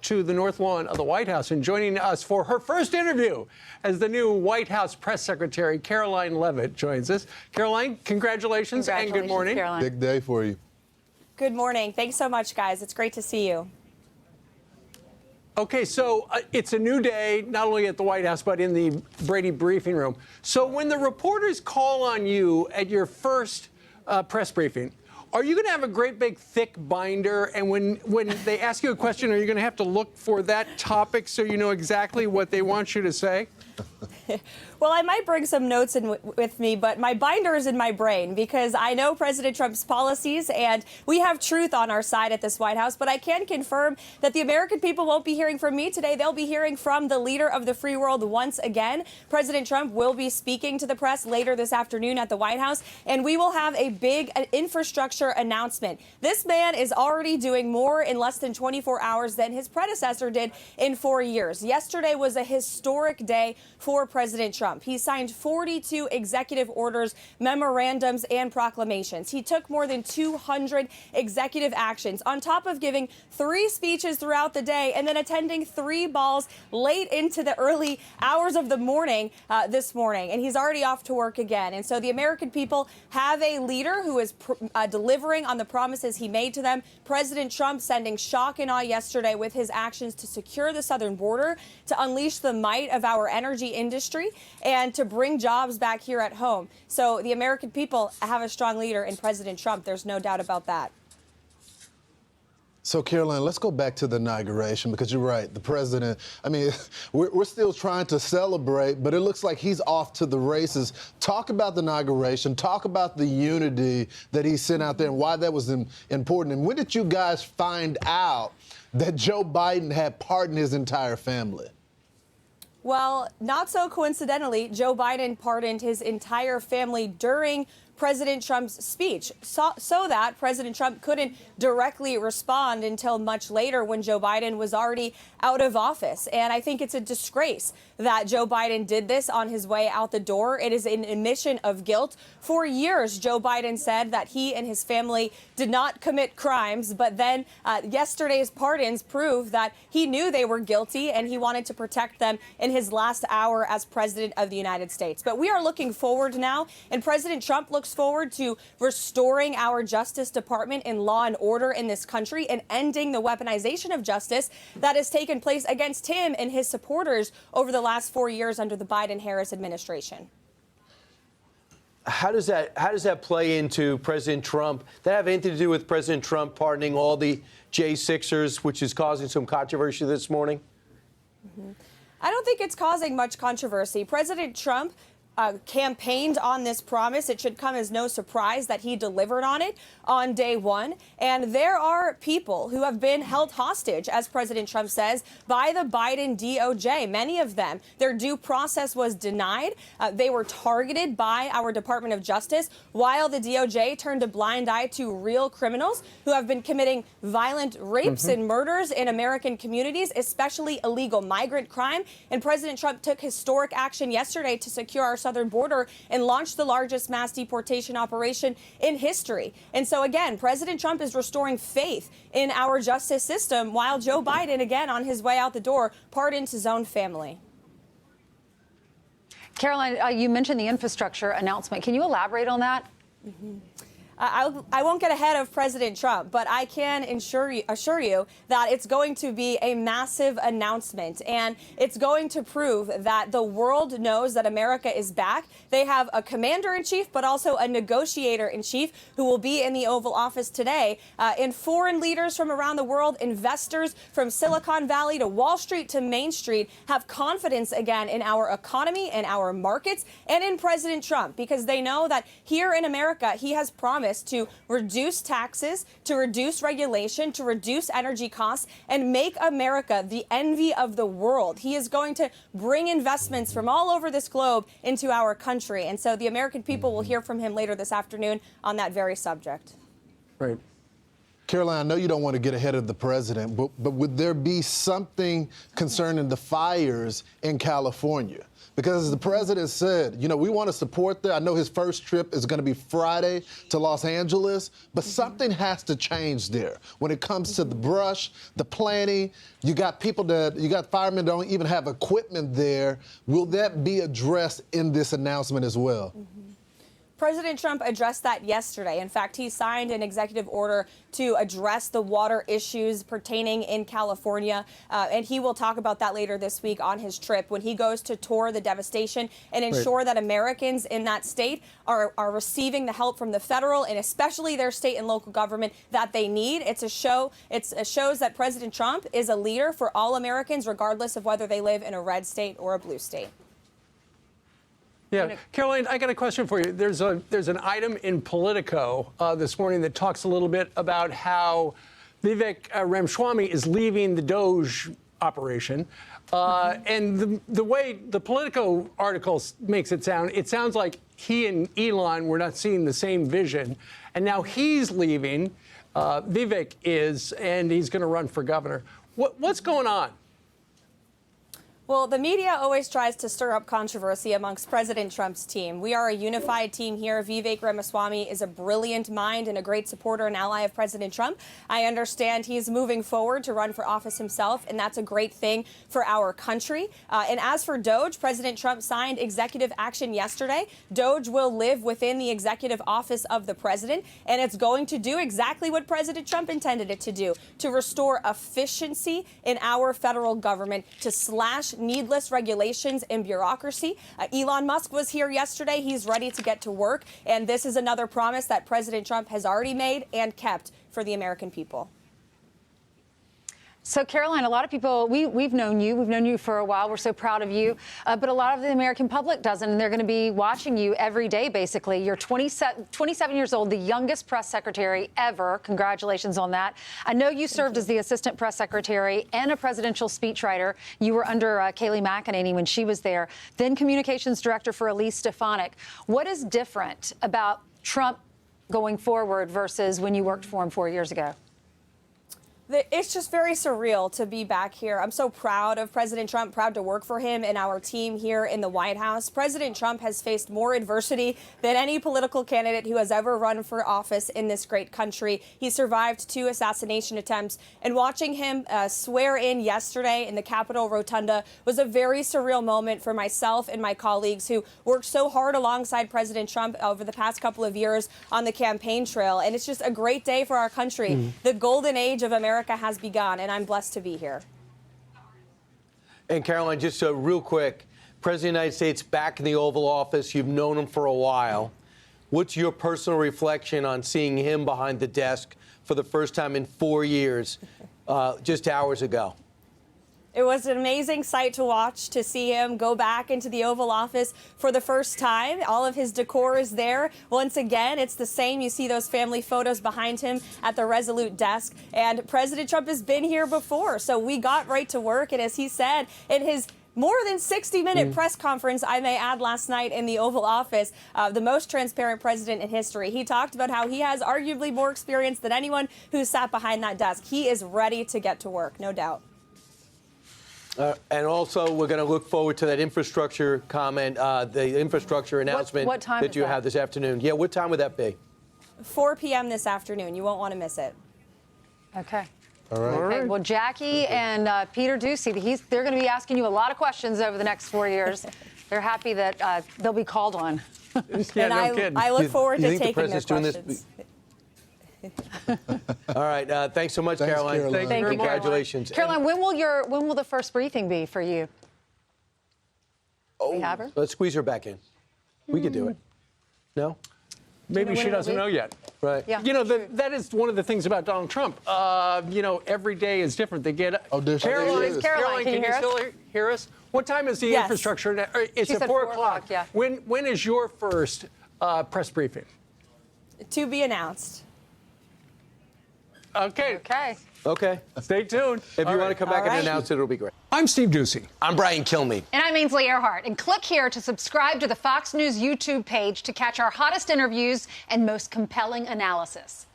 to the North Lawn of the White House. And joining us for her first interview as the new White House press secretary, Karoline Leavitt, joins us. Karoline, congratulations and good morning. Caroline. Big day for you. Good morning. Thanks so much, guys. It's great to see you. Okay, so it's a new day, not only at the White House, but in the Brady briefing room. So when the reporters call on you at your first press briefing, are you going to have a great big thick binder? And when they ask you a question, are you going to have to look for that topic so you know exactly what they want you to say? Well, I might bring some notes in with me, but my binder is in my brain because I know President Trump's policies and we have truth on our side at this White House. But I can confirm that the American people won't be hearing from me today. They'll be hearing from the leader of the free world once again. President Trump will be speaking to the press later this afternoon at the White House, and we will have a big infrastructure announcement. This man is already doing more in less than 24 hours than his predecessor did in 4 years. Yesterday was a historic day for President Trump. He signed 42 executive orders, memorandums, and proclamations. He took more than 200 executive actions on top of giving 3 speeches throughout the day and then attending 3 balls late into the early hours of the morning this morning. And he's already off to work again. And so the American people have a leader who is delivering on the promises he made to them. President Trump sending shock and awe yesterday with his actions to secure the southern border, to unleash the might of our energy industry, and to bring jobs back here at home. So the American people have a strong leader in President Trump. There's no doubt about that. So, Caroline, let's go back to the inauguration, because you're right. The president, I mean, we're still trying to celebrate, but it looks like he's off to the races. Talk about the inauguration. Talk about the unity that he sent out there and why that was important. And when did you guys find out that Joe Biden had pardoned his entire family? Well, not so coincidentally, Joe Biden pardoned his entire family during President Trump's speech so that President Trump couldn't directly respond until much later when Joe Biden was already out of office. And I think it's a disgrace that Joe Biden did this on his way out the door. It is an admission of guilt. For years, Joe Biden said that he and his family did not commit crimes. But then yesterday's pardons prove that he knew they were guilty and he wanted to protect them in his last hour as president of the United States. But we are looking forward now, and President Trump looks forward to restoring our Justice Department and law and order in this country and ending the weaponization of justice that has taken place against him and his supporters over the last 4 years under the Biden-Harris administration. How does that play into President Trump? That have anything to do with President Trump pardoning all the J6ers, which is causing some controversy this morning? I don't think it's causing much controversy. President Trump campaigned on this promise. It should come as no surprise that he delivered on it on day one. And there are people who have been held hostage, as President Trump says, by the Biden DOJ. Many of them, their due process was denied. They were targeted by our Department of Justice, while the DOJ turned a blind eye to real criminals who have been committing violent rapes and murders in American communities, especially illegal migrant crime. And President Trump took historic action yesterday to secure our southern border and launched the largest mass deportation operation in history. And so, again, President Trump is restoring faith in our justice system, while Joe Biden, again, on his way out the door, pardons his own family. Caroline, you mentioned the infrastructure announcement. Can you elaborate on that? I won't get ahead of President Trump, but I can assure you that it's going to be a massive announcement, and it's going to prove that the world knows that America is back. They have a commander-in-chief, but also a negotiator-in-chief who will be in the Oval Office today. And foreign leaders from around the world, investors from Silicon Valley to Wall Street to Main Street, have confidence again in our economy and our markets and in President Trump, because they know that here in America, he has promised to reduce taxes, to reduce regulation, to reduce energy costs, and make America the envy of the world. He is going to bring investments from all over this globe into our country. And so the American people will hear from him later this afternoon on that very subject. Right. Caroline, I know you don't want to get ahead of the president, but would there be something concerning the fires in California? Because as the president said, you know, we want to support that. I know his first trip is going to be Friday to Los Angeles, but something has to change there when it comes to the brush, the planning. You got firemen that don't even have equipment there. Will that be addressed in this announcement as well? President Trump addressed that yesterday. In fact, he signed an executive order to address the water issues pertaining in California. And he will talk about that later this week on his trip when he goes to tour the devastation and ensure that Americans in that state are receiving the help from the federal and especially their state and local government that they need. It shows that President Trump is a leader for all Americans, regardless of whether they live in a red state or a blue state. Yeah, Caroline, I got a question for you. There's an item in Politico this morning that talks a little bit about how Vivek Ramaswamy is leaving the DOJ operation. And the way the Politico article makes it sounds like he and Elon were not seeing the same vision. And now he's leaving, Vivek is, and he's going to run for governor. What's going on? Well, the media always tries to stir up controversy amongst President Trump's team. We are a unified team here. Vivek Ramaswamy is a brilliant mind and a great supporter and ally of President Trump. I understand he's moving forward to run for office himself, and that's a great thing for our country. And as for DOJ, President Trump signed executive action yesterday. DOJ will live within the executive office of the president, and it's going to do exactly what President Trump intended it to do, to restore efficiency in our federal government, to slash needless regulations and bureaucracy. Elon Musk was here yesterday. He's ready to get to work. And this is another promise that President Trump has already made and kept for the American people. So, Caroline, a lot of people, we've known you for a while. We're so proud of you. But a lot of the American public doesn't, and they're going to be watching you every day, basically. You're 27 years old, the youngest press secretary ever. Congratulations on that. I know you served as the assistant press secretary and a presidential speechwriter. You were under Kayleigh McEnany when she was there, then communications director for Elise Stefanik. What is different about Trump going forward versus when you worked for him 4 years ago? It's just very surreal to be back here. I'm so proud of President Trump, proud to work for him and our team here in the White House. President Trump has faced more adversity than any political candidate who has ever run for office in this great country. He survived 2 assassination attempts, and watching him swear in yesterday in the Capitol Rotunda was a very surreal moment for myself and my colleagues who worked so hard alongside President Trump over the past couple of years on the campaign trail. And it's just a great day for our country. The golden age of America has begun, and I'm blessed to be here. And Caroline, just real quick, President of the United States back in the Oval Office. You've known him for a while. What's your personal reflection on seeing him behind the desk for the first time in 4 years, just hours ago? It was an amazing sight to watch, to see him go back into the Oval Office for the first time. All of his decor is there. Once again, it's the same. You see those family photos behind him at the Resolute desk. And President Trump has been here before, so we got right to work. And as he said in his more than 60-minute press conference, I may add, last night in the Oval Office, the most transparent president in history. He talked about how he has arguably more experience than anyone who sat behind that desk. He is ready to get to work, no doubt. And also, we're going to look forward to that infrastructure comment, the infrastructure announcement what time that you have this afternoon. Yeah, what time would that be? 4 p.m. this afternoon. You won't want to miss it. Okay. All right. Okay, well, Jackie and Peter Ducey, they're going to be asking you a lot of questions over the next 4 years. They're happy that they'll be called on. Yeah, and I look forward to taking their questions. All right. Thanks so much, Caroline. Thank you. Congratulations. Caroline, when will the first briefing be for you? We have her? Let's squeeze her back in. We could do it. No? Maybe she doesn't know yet. Right. Yeah. You know, that is one of the things about Donald Trump. You know, every day is different. They get... Oh, there she is. Caroline, can you hear still hear us? What time is the Yes. infrastructure? It's She at said 4 4 o'clock. yeah. When is your first press briefing? To be announced. Okay. Okay. Okay. Stay tuned. If you want to come back All right. and announce it, it'll be great. I'm Steve Ducey. I'm Brian Kilmeade. And I'm Ainsley Earhart. And click here to subscribe to the Fox News YouTube page to catch our hottest interviews and most compelling analysis.